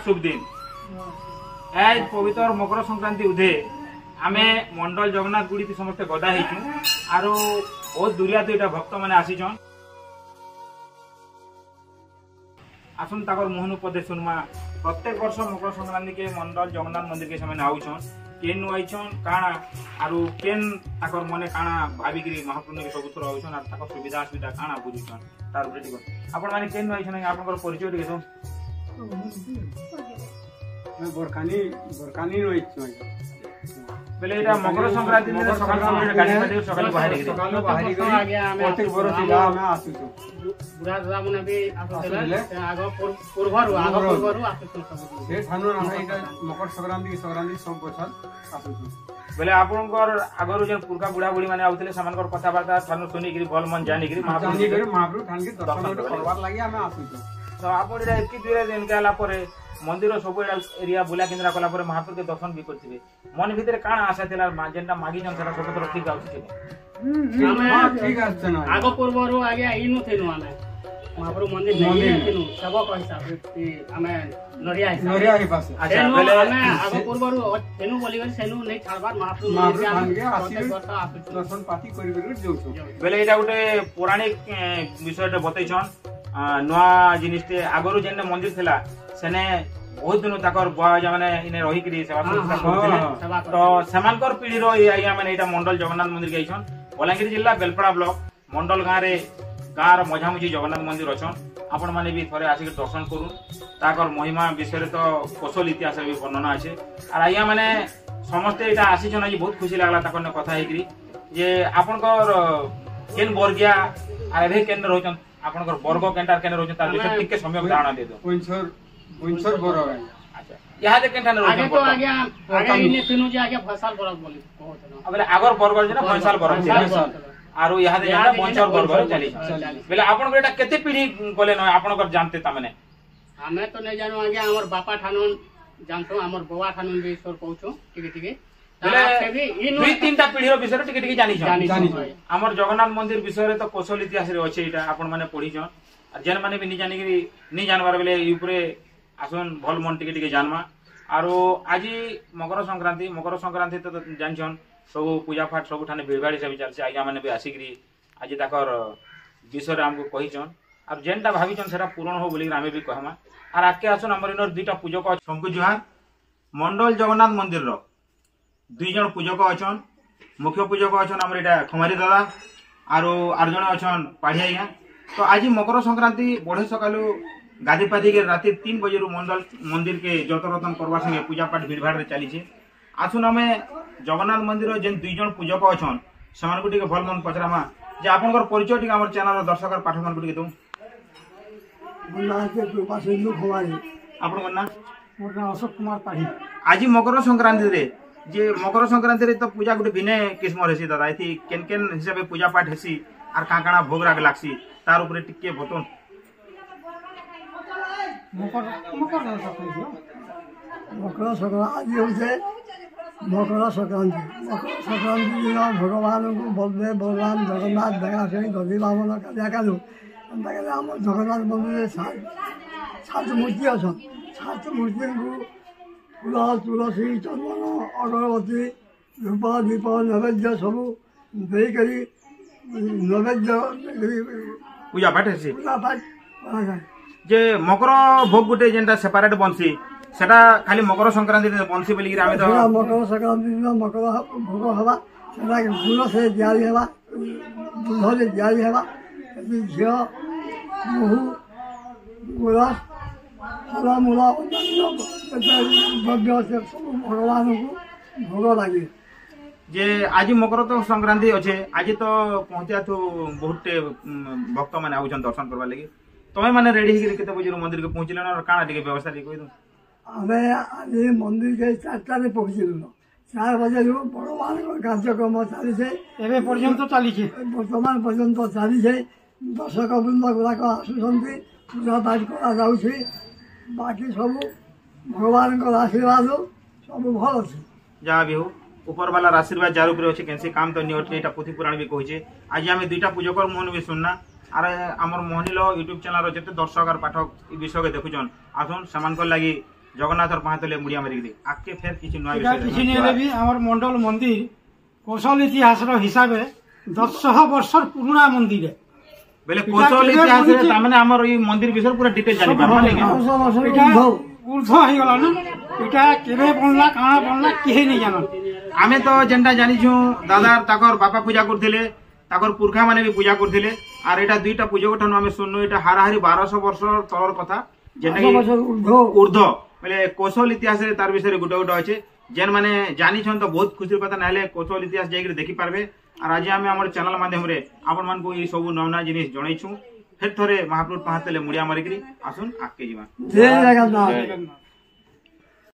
शुभ दिन आज पवित्र मकर संक्रांति उदे आमे मंडल जगन्नाथ गुड़ी समस्ते गदा हेचु आरो बहुत दुरिया तो यहाँ भक्त मैंने आसीचन आसन ताकर मुहनु पदे सुनमा प्रत्येक वर्ष मकर संक्रांति के मंडल जगन्नाथ मंदिर के समय आउछन केन आइछन काना आरु केन ताकर मने काना भाबिगिरी महाप्रभु के सबुथर आउछन आ ताकर सुविधा सुविधा काना बुझुछन तार ऊपर ठीक आपण माने केन आइछन आपनकर परिचय ठीक दो मैं बरकानी रहिछु बेले एटा मकर संक्रांति में सकाल समय गाड़ी पाटी सकाल बाहर गए प्रत्येक बरस जिला में आसु बुढ़ा दादा मने भी आसुले आगो पूर्वरु आसु से थानो हम एटा मकर संक्रांति सब बछन आसु बेले आपनकर आगरु जे पुरका बुढ़ा बुढ़ी माने आउतले समानकर कथा बार्ता थानो सुनी गिरी भल मन जानी गिरी महाप्रभु थान के दर्शन करवार लागि हम आसु तो आपण एटा एकी दुरे दिन केला परे मंदिर सब एरिया बुला केन्द्रा कला पर महाप्रभु के दर्शन भी करथिबे मन भीतर काना आशा थिला जेंटा मागी जन सेटा सब ठीक आउछि ठीक आछन आगो पूर्वरु आगे इनु थेनु आमे महाप्रभु मंदिर नहीं थेनु सब हिसाब से आमे नरिया ही पास अच्छा बेले आमे आगो पूर्वरु थेनु बोली गन सेनु नहीं छाड़बार महाप्रभु के आसी दर्शन पाती करि जोछु बेले एटा गुटे पौराणिक विषयटे बतैछन नवा जिनिसटे आगरु जेने मंदिर थिला सेने बहुत दिन ताकर बुआ माने इने रही करी सेवा करथिले तो समानकर पीढ़ी रो आइया माने एटा मंडल जगन्नाथ मंदिर गइछन बलांगीर जिला बेलपड़ा ब्लॉक मंडल गाँव मझामुझी जगन्नाथ मंदिर अछन आपण माने भी थरे आसी दर्शन करू ताकर महिमा विषय तो कौशल इतिहास भी वर्णना अछि और आइया माने समस्त एटा आसीछन आज बहुत खुशी लागला ताकर ने कथा हेकरी जे आपनकर केन वर्गिया आ एभे केन रहछन आपनकर वर्ग केनटार केन रहछन तार विषय टिके समय धारणा दे दो पंचर बरो अच्छा यहाँ दे केनटा रहछन आगे तो आगे इने तीनों जे आगे फसाल बरक बोली कहत अबे आगर बर्गर जे ना फैसाल बरक आरो यहाँ दे जेना पंचर बर्गर चली बेले आपन एटा केते पीढ़ी बोले न आपनकर जानते ता माने हमें तो नहीं जानो आगे हमर बापा ठानुन जानतो हमर बवा ठानुन भी सर पहुचो ठीक दुई तीनटा पीढ़ी विषय टिके जानी आमर जगन्नाथ मंदिर विषय तो कौशल इतिहास रे अच्छे एटा आपण माने पढ़ीछन और जेन माने भी नहीं जानी नहीं जानबार बेले यूपरे आसन भल मन टिके जानमा आरो आज मकर संक्रांति तो जानछन सब पूजा पाठ सब ठाने भीड़भाड़ी से भी चलছে आज्ञा माने भी आसिकरी आज ताकर विषय हमको कहिछन और जेनटा भाबिछन सेटा पूर्ण हो बोली आमे भी कहमा और आके आसन हमर इनर दुईटा पूजक शंकु जुहार मंडल जगन्नाथ मंदिर रो दुई जन पूजक अच्छन मुख्य पूजक अच्छन आम एटा खमारी दादा आरो आठ जन अच्छन पाढ़ी आज्ञा तो आज मकर संक्रांति बढ़े सकालू गाधी पाधी के राति 3 बजे मंडल मंदिर के जतरतन करवा संगे पूजा पाठ भीड़भाड़ चली आसुन आम जगन्नाथ मंदिर जेन दुई जन पूजक अच्छन से भल मन पचरामा जे आपनकर परिचय टी आम चैनल दर्शक पाठक मान दो आपन ना अशोक कुमार पाढ़ी आज मकर संक्रांति रे जे मकर संक्रांति रे तो पूजा गुटे भिन्न किस्म हेसी दादा एथि केन केन हिसाब पूजा पाठ हेसी आर काकाना भोग राग लागसी तार ऊपर टिके बतन मकर संक्रांति होते मकर संक्रांति दिन भगवान को बलदेव बलराम जगन्नाथ दया से दधी बामन कल्या कालू आम जगन्नाथ मंदिर सात मूर्ति अच्छा सात मूर्ति को फूल तुलसी चंदन अगरबत्ती धूप दीप नैवेद्य सब देकरी नैवेद्य पूजा पाठ हेसी जे मकर भोग गुटे जेनटा सेपरेट बनसी सेटा खाली मकर संक्रांति दिन बनसी बोली कि आमे तो मकर संक्रांति दिन मकर भोग हवा सेटा गुड़ से दियाली हवा दूध से दियाली हवा झियो महू गुड़ फलमूल द्रव्य से भगवान को भोग लगे जे आज मकर तो संक्रांति अच्छे आज तो पहुंचा तो बहुत भक्त मैंने आउछन दर्शन करवा लगी तुम्हें मैंने रेडी केते बजे मंदिर के पहुंचले ना काना टिके व्यवस्था टिके कहि दो हमें आज मंदिर के 4टा रे पहुंचलु 4 बजे भगवान को कार्यक्रम चली छे एबे पर्यंत चली छे वर्तमान पर्यंत चली छे दर्शक वृंद गुड़ाक आसुछंती पूजा पाठ करा जाउछे बाकी सब भगवान को आशीर्वाद सब भल अच्छे जहाँ भी हो ऊपर वाला आशीर्वाद जार उपरे अच्छे कैसे काम तो नहीं एटा पुथी पुराण भी कहे आज आम दुईटा पूजकर मोहन भी सुनना आर आमर मोहनील यूट्यूब चैनल जिते दर्शक और पाठक विषय के देखुन आसन से लगी ଜଗନ୍ନାଥର ପାହାତଲେ ମୁଡିଆ ମାରିକିରି ଆଗକେ ଫେର କିଛି ନୂଆ এটা ବିଷୟ কিছু নিয়ে বি আমার মন্ডল মন্দির কৌশল ইতিহাসর হিসাবে 1000 বর্ষর পুরোনা মন্দির বেলে কোশল ইতিহাসରେ তাମାନେ ଆମର এই মন্দির বিষয় পুরা ডিটেল জানি পারবা নাকি এটা ঊর্ধ্ব হয়ে গেল না এটা কেবে বনলা কাଣା বনলা কেহে নেই জানো ଆମେ ତ ଯେନ୍ଟା ଜାଣିଛୁ ଦାଦା ତାଙ୍କର ବାପା ପୂଜା କରୁଥିଲେ ତାଙ୍କର ପୁରଖା ମାନେ ବି ପୂଜା କରୁଥିଲେ ଆର ଏଇଟା ଦୁଇଟା ପୂଜକ ଠାରୁ ଆମେ ଶୁଣୁ ଏଇଟା ହାରାହାରି 1200 ବର୍ଷ ତଳର କଥା ଯେନ୍ଟା କି ଉର୍ଦ୍ଧ ବୋଲେ କୌଶଲ ଇତିହାସରେ ତାର ବିଷୟରେ ଗୋଟେ ଗୋଟେ ଅଛି ଯେନ୍ ମାନେ ଜାଣିଛନ୍ ତ ବହୁତ ଖୁସିର କଥା ନହେଲେ କୌଶଲ ଇତିହାସ ଯାଇକିରି ଦେଖିପାରିବେ আর আজ আমি আমার চ্যানেল মাধ্যমে আপন মানকু এই সবু নমুনা জিনিস জনাইছু ফের থরে মহাপ্রভু পাহাতলে মুড়িয়া মারিকি আসুন আগে যা জয় জগন্নাথ।